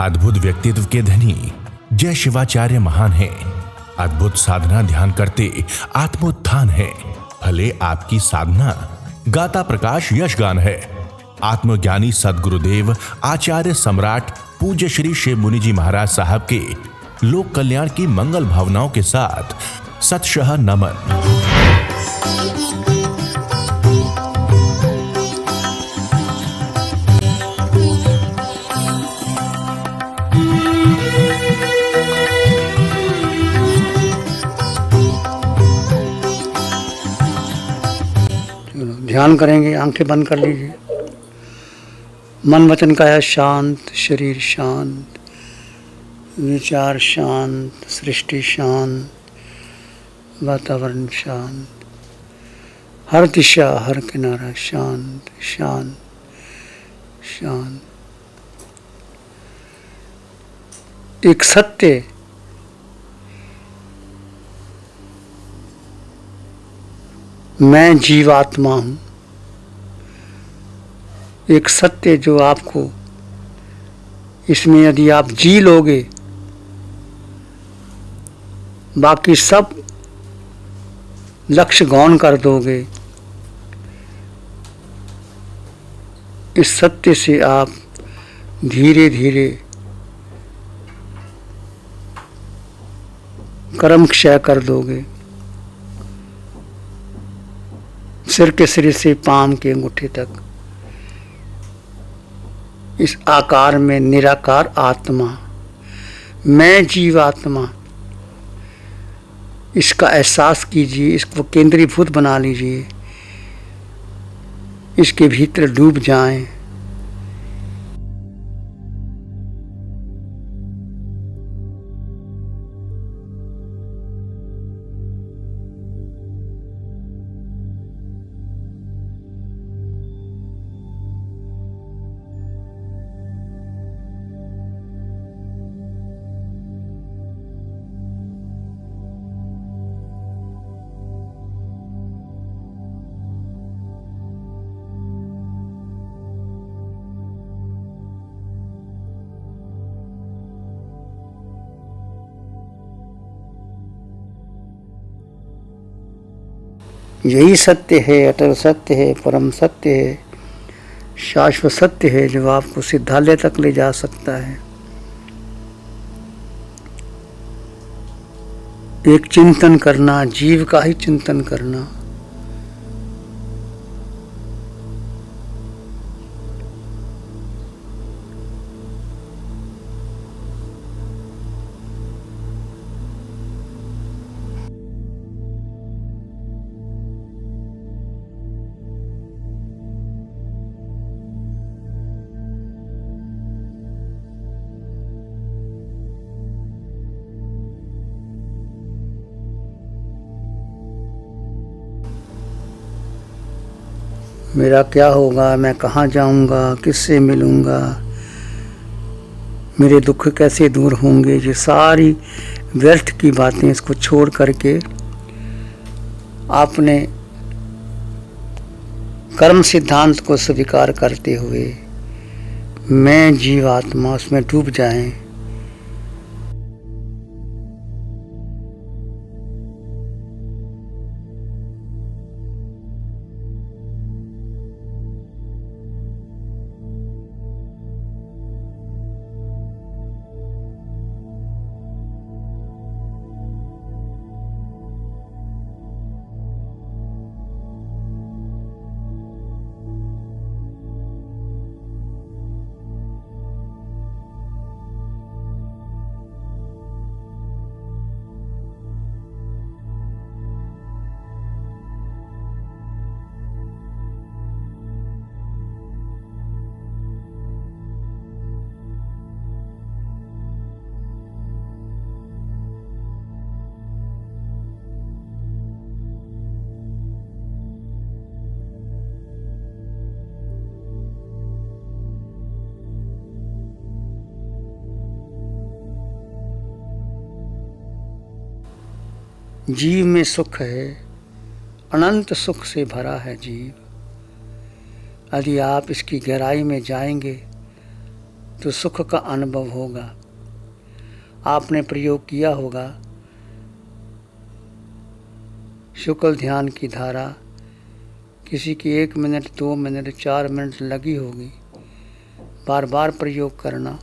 अद्भुत व्यक्तित्व के धनी जय शिवाचार्य महान हैं। अद्भुत साधना ध्यान करते आत्मोत्थान है। भले आपकी साधना गाता प्रकाश यशगान है। आत्मज्ञानी सद्गुरुदेव आचार्य सम्राट पूज्य श्री शिव मुनि जी महाराज साहब के लोक कल्याण की मंगल भावनाओं के साथ सतशः नमन। ध्यान करेंगे, आंखें बंद कर लीजिए। मन वचन काया शांत, शरीर शांत, विचार शांत, सृष्टि शांत, वातावरण शांत, हर दिशा हर किनारा शांत शांत शांत। एक सत्य मैं जीवात्मा हूं, एक सत्य जो आपको इसमें यदि आप जी लोगे, बाकी सब लक्ष्य गौण कर दोगे, इस सत्य से आप धीरे धीरे कर्म क्षय कर दोगे। सिर के सिरे से पांव के अंगूठे तक इस आकार में निराकार आत्मा मैं जीवात्मा, इसका एहसास कीजिए, इसको केंद्रीभूत बना लीजिए, इसके भीतर डूब जाएं। यही सत्य है, अटल सत्य है, परम सत्य है, शाश्वत सत्य है, जो आपको सिद्धालय तक ले जा सकता है। एक चिंतन करना, जीव का ही चिंतन करना। मेरा क्या होगा, मैं कहाँ जाऊंगा, किससे मिलूंगा, मेरे दुख कैसे दूर होंगे, ये सारी व्यर्थ की बातें इसको छोड़ करके आपने कर्म सिद्धांत को स्वीकार करते हुए मैं जीवात्मा उसमें डूब जाएं। जीव में सुख है, अनंत सुख से भरा है जीव। यदि आप इसकी गहराई में जाएंगे तो सुख का अनुभव होगा। आपने प्रयोग किया होगा शुक्ल ध्यान की धारा, किसी की 1 मिनट 2 मिनट 4 मिनट लगी होगी। बार बार प्रयोग करना।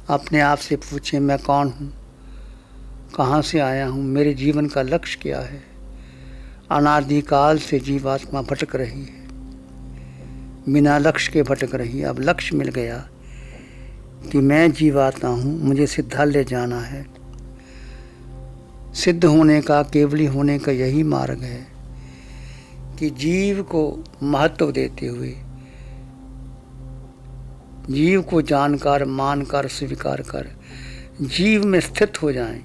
अपने आप से पूछें, मैं कौन हूँ, कहाँ से आया हूँ, मेरे जीवन का लक्ष्य क्या है। अनादिकाल से जीवात्मा भटक रही है, बिना लक्ष्य के भटक रही है। अब लक्ष्य मिल गया कि मैं जीवात्मा हूँ, मुझे सिद्धालय जाना है। सिद्ध होने का, केवली होने का यही मार्ग है कि जीव को महत्व देते हुए, जीव को जानकर, मानकर, स्वीकार कर जीव में स्थित हो जाएं।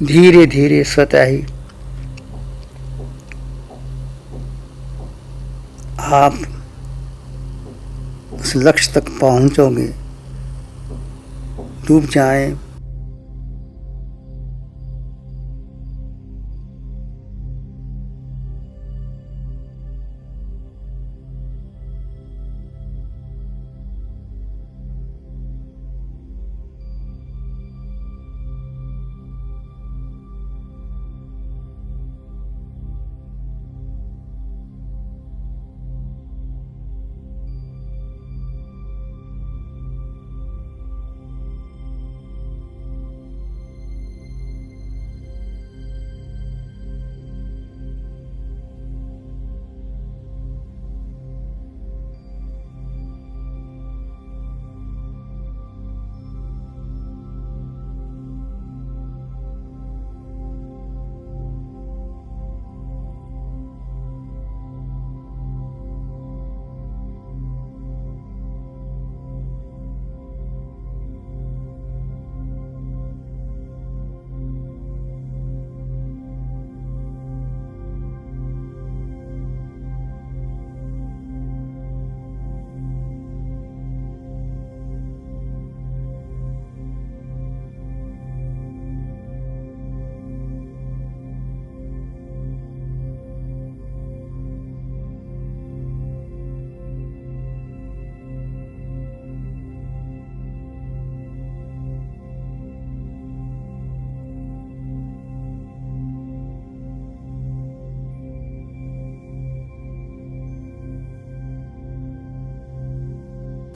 धीरे धीरे स्वतः ही आप उस लक्ष्य तक पहुंचोगे। डूब जाएं,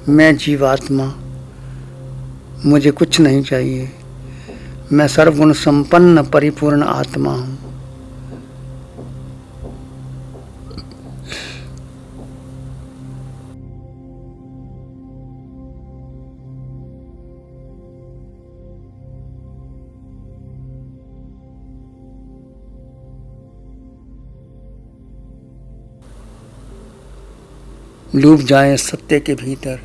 मैं जीवात्मा, मुझे कुछ नहीं चाहिए, मैं सर्वगुण संपन्न परिपूर्ण आत्मा हूँ। डूब जाएं सत्य के भीतर।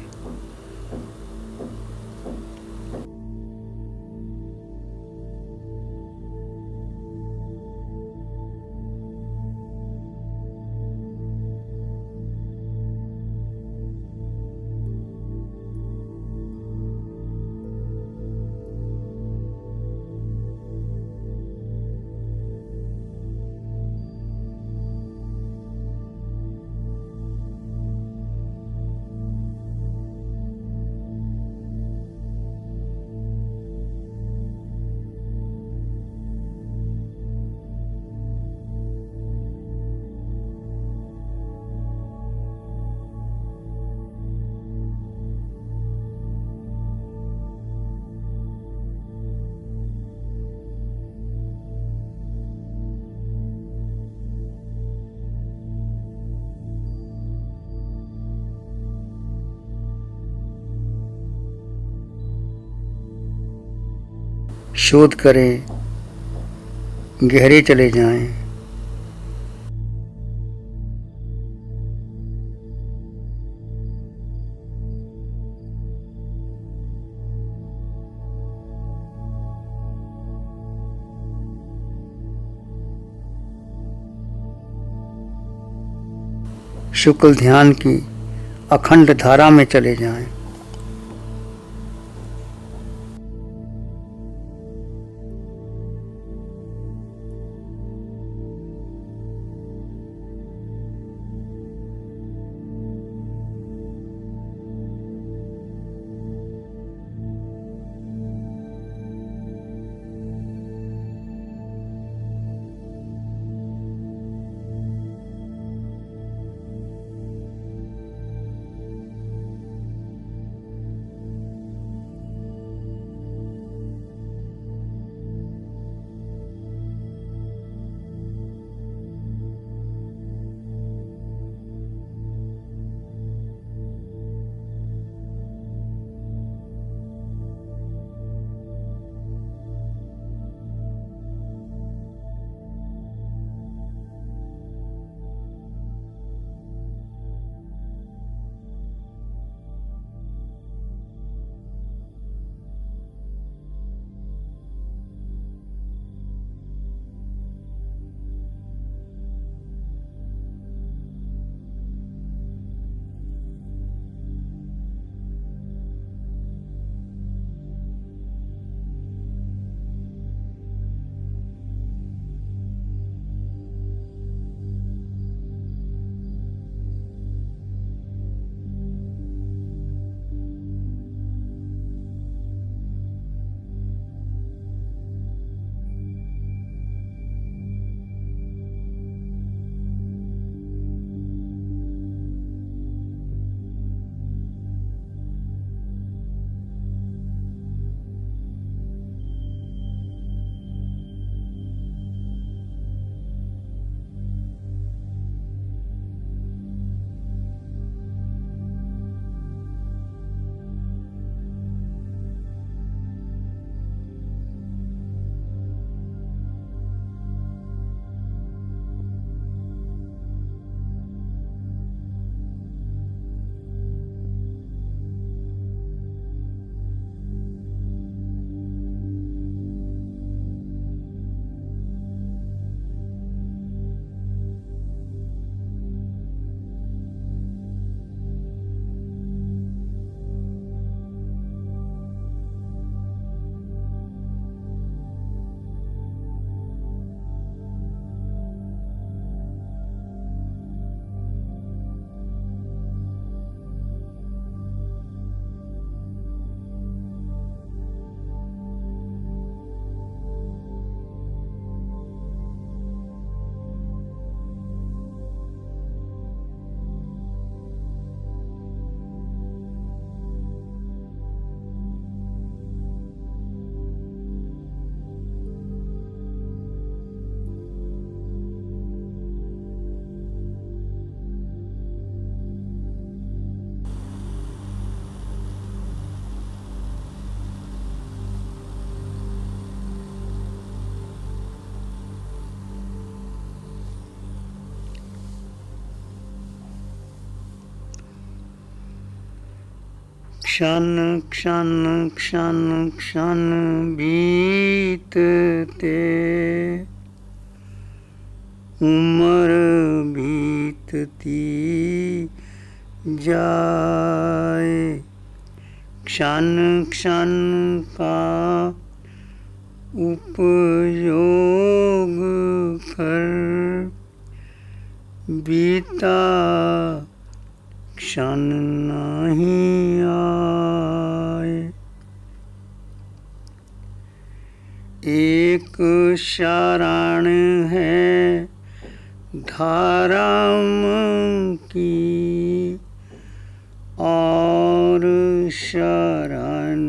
शोध करें, गहरे चले जाएं। शुक्ल ध्यान की अखंड धारा में चले जाएं। क्षण क्षण क्षण क्षण बीतते उम्र बीतती जाए। क्षण क्षण का उपयोग कर बीता क्षण नहीं आए। एक शरण है धर्म की और शरण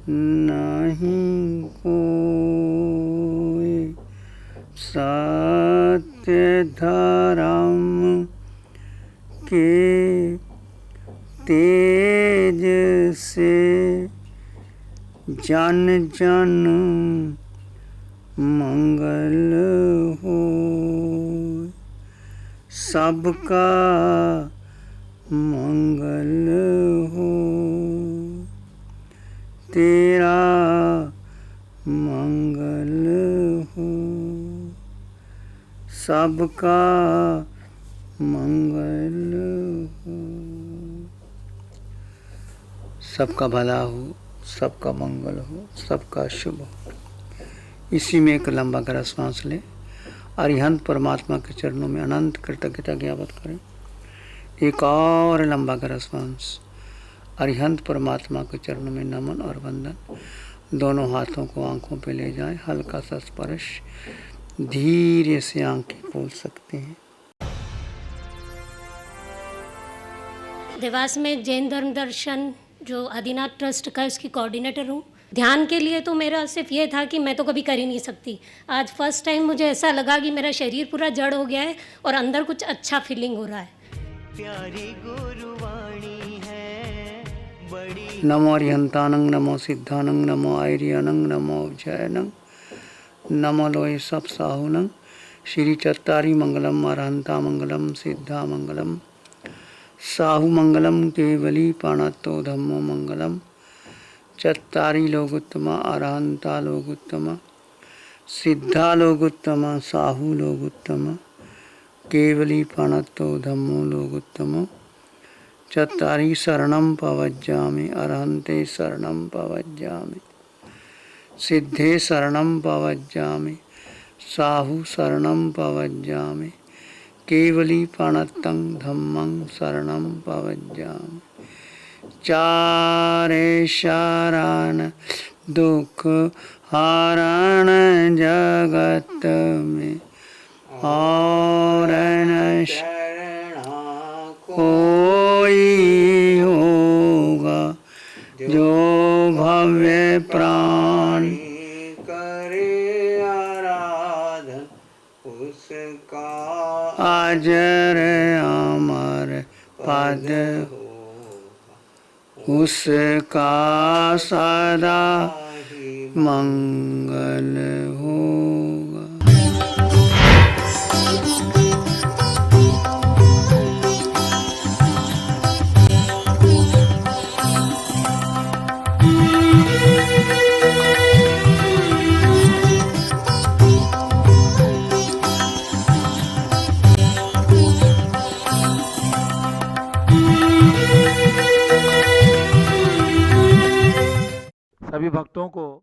नहीं कोई। सत्य धर्म के तेज से जन जन मंगल हो। सबका मंगल हो। तेरा मंगल हो। सबका मंगल हो। सबका भला हो, सबका मंगल हो, सबका शुभ हो। इसी में एक लंबा गहरा सांस लें। अरिहंत परमात्मा के चरणों में अनंत कृतज्ञता ज्ञापन करें। एक और लंबा गहरा सांस। अरिहंत परमात्मा के चरणों में नमन और वंदन। दोनों हाथों को आंखों पे ले जाएं, हल्का सा स्पर्श। धीरे से आंखें खोल सकते हैं। देवास में जैन धर्म दर्शन जो आदिनाथ ट्रस्ट का उसकी कोऑर्डिनेटर हूँ। ध्यान के लिए तो मेरा सिर्फ ये था कि मैं तो कभी कर ही नहीं सकती। आज फर्स्ट टाइम मुझे ऐसा लगा कि मेरा शरीर पूरा जड़ हो गया है और अंदर कुछ अच्छा फीलिंग हो रहा है। प्यारी गुरुवाणी है बड़ी। नमो अरिहंतानंग, नमो सिद्धानंग, नमो आर्यानंग, नमो जैनंग, नमो लोय सब साहुनंग। श्री चत्तारी मंगलम, अरहंता मंगलम, सिद्धा मंगलम, साहु मंगलम, केवली पाणत्तो धम्मो मंगलम। चत्तारी लोगुत्तमा, अरहंता लोगुत्तमा, सिद्धा लोगुत्तमा, साहु लोगुत्तमा, केवली पाणत्तो धम्मो लोगुत्तमो। चत्तारी शरणं पवज्जामि, अरहन्ते शरणं पवज्जामि, सिद्धे शरणं पवज्जामि, साहु शरणं पवज्जामि, केवली पाणत्तं धम्मं शरणं पवज्जामि। चारे शरण दुख हरण जगत में, और न कोई होगा जो भव्य प्राण करे आराधन उसका। अजर अमर पद उसका सदा मंगल होगा। सभी भक्तों को